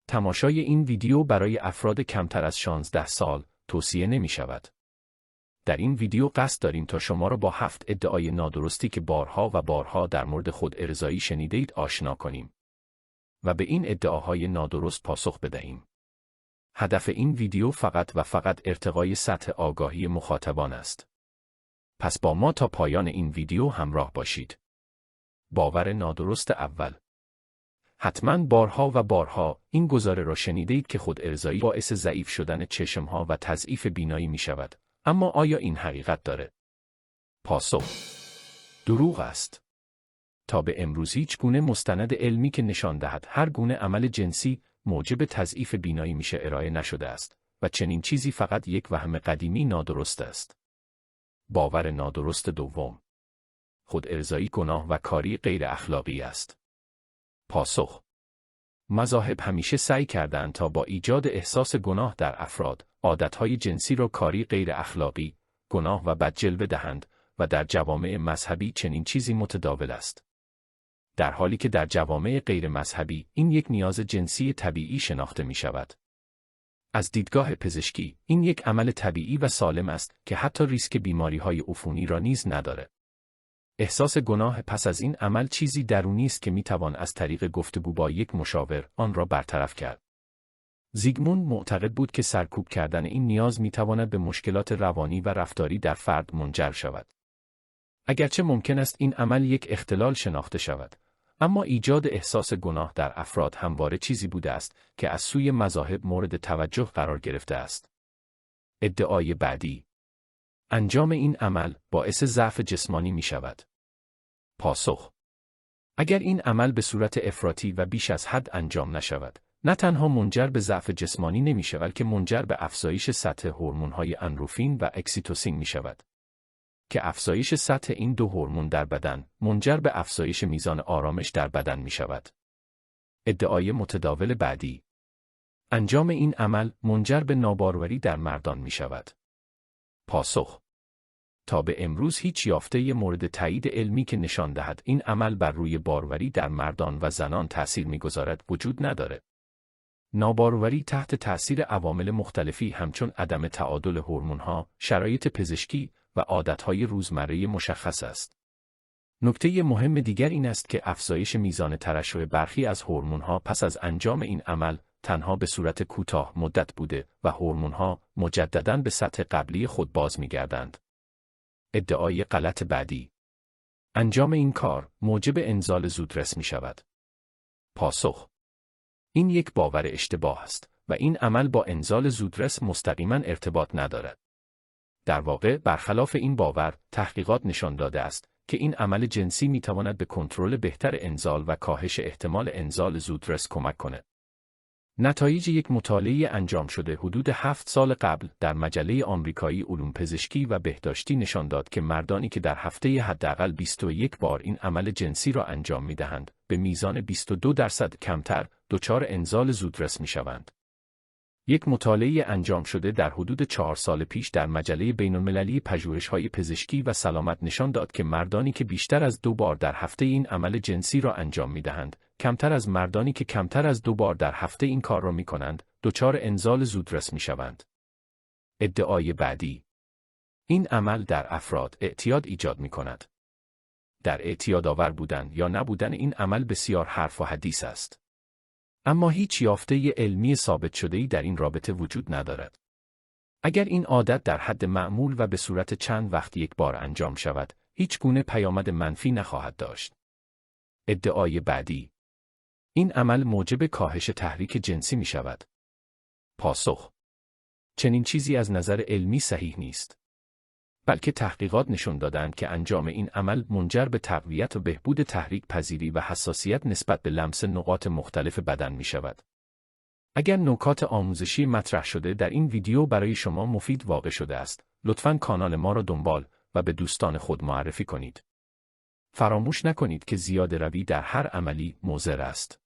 تماشای این ویدیو برای افراد کمتر از 16 سال توصیه نمی شود. در این ویدیو قصد داریم تا شما را با 7 ادعای نادرستی که بارها و بارها در مورد خود ارضایی شنیدید آشنا کنیم و به این ادعاهای نادرست پاسخ بدهیم. هدف این ویدیو فقط و فقط ارتقای سطح آگاهی مخاطبان است. پس با ما تا پایان این ویدیو همراه باشید. باور نادرست اول. حتماً بارها و بارها این گزاره را شنیدید که خود ارضایی باعث ضعیف شدن چشمها و تضعیف بینایی می شود. اما آیا این حقیقت داره؟ پاسخ: دروغ است. تا به امروز هیچ گونه مستند علمی که نشان دهد هر گونه عمل جنسی موجب تضعیف بینایی میشه ارائه نشده است و چنین چیزی فقط یک وهم قدیمی نادرست است. باور نادرست دوم. خود ارضایی گناه و کاری غیر اخلاقی است. پاسخ: مذاهب همیشه سعی کردند تا با ایجاد احساس گناه در افراد، عادتهای جنسی را کاری غیر اخلاقی، گناه و بد جلوه دهند و در جوامع مذهبی چنین چیزی متداول است. در حالی که در جوامع غیر مذهبی این یک نیاز جنسی طبیعی شناخته می شود. از دیدگاه پزشکی، این یک عمل طبیعی و سالم است که حتی ریسک بیماری‌های عفونی را نیز ندارد. احساس گناه پس از این عمل چیزی درونی است که میتوان از طریق گفتگو با یک مشاور آن را برطرف کرد. زیگموند معتقد بود که سرکوب کردن این نیاز میتواند به مشکلات روانی و رفتاری در فرد منجر شود. اگرچه ممکن است این عمل یک اختلال شناخته شود، اما ایجاد احساس گناه در افراد همواره چیزی بوده است که از سوی مذاهب مورد توجه قرار گرفته است. ادعای بعدی. انجام این عمل باعث ضعف جسمانی می شود. پاسخ: اگر این عمل به صورت افراطی و بیش از حد انجام نشود، نه تنها منجر به ضعف جسمانی نمی شود بلکه منجر به افزایش سطح هورمون‌های اندروفین و اکسیتوسین می شود که افزایش سطح این دو هورمون در بدن منجر به افزایش میزان آرامش در بدن می شود. ادعای متداول بعدی. انجام این عمل منجر به ناباروری در مردان می شود. پاسخ: تا به امروز هیچ یافته مورد تایید علمی که نشان دهد این عمل بر روی باروری در مردان و زنان تأثیر می‌گذارد وجود ندارد. ناباروری تحت تأثیر عوامل مختلفی همچون عدم تعادل هورمون‌ها، شرایط پزشکی و عادت‌های روزمره مشخص است. نکته مهم دیگر این است که افزایش میزان ترشح برخی از هورمون‌ها پس از انجام این عمل تنها به صورت کوتاه مدت بوده و هورمون‌ها مجدداً به سطح قبلی خود باز می‌گردند. ادعای غلط بعدی. انجام این کار موجب انزال زودرس می‌شود. پاسخ: این یک باور اشتباه است و این عمل با انزال زودرس مستقیما ارتباط ندارد. در واقع برخلاف این باور، تحقیقات نشان داده است که این عمل جنسی می‌تواند به کنترل بهتر انزال و کاهش احتمال انزال زودرس کمک کند. نتایج یک مطالعه انجام شده حدود 7 سال قبل در مجله آمریکایی علوم پزشکی و بهداشتی نشان داد که مردانی که در هفته حداقل 21 بار این عمل جنسی را انجام می‌دهند، به میزان 22% کمتر دچار انزال زودرس می‌شوند. یک مطالعه انجام شده در حدود 4 سال پیش در مجله بین‌المللی پژوهش‌های پزشکی و سلامت نشان داد که مردانی که بیشتر از 2 بار در هفته این عمل جنسی را انجام می‌دهند، کمتر از مردانی که کمتر از 2 بار در هفته این کار را می‌کنند، دچار انزال زودرس می‌شوند. ادعای بعدی. این عمل در افراد اعتیاد ایجاد می‌کند. در اعتیادآور بودن یا نبودن این عمل بسیار حرف و حدیث است. اما هیچ یافته علمی ثابت شده‌ای در این رابطه وجود ندارد. اگر این عادت در حد معمول و به صورت چند وقت یک بار انجام شود، هیچ گونه پیامد منفی نخواهد داشت. ادعای بعدی. این عمل موجب کاهش تحریک جنسی می شود. پاسخ: چنین چیزی از نظر علمی صحیح نیست. بلکه تحقیقات نشون دادند که انجام این عمل منجر به تقویت و بهبود تحریک پذیری و حساسیت نسبت به لمس نقاط مختلف بدن می شود. اگر نکات آموزشی مطرح شده در این ویدیو برای شما مفید واقع شده است، لطفاً کانال ما را دنبال و به دوستان خود معرفی کنید. فراموش نکنید که زیاده روی در هر عملی مضر است.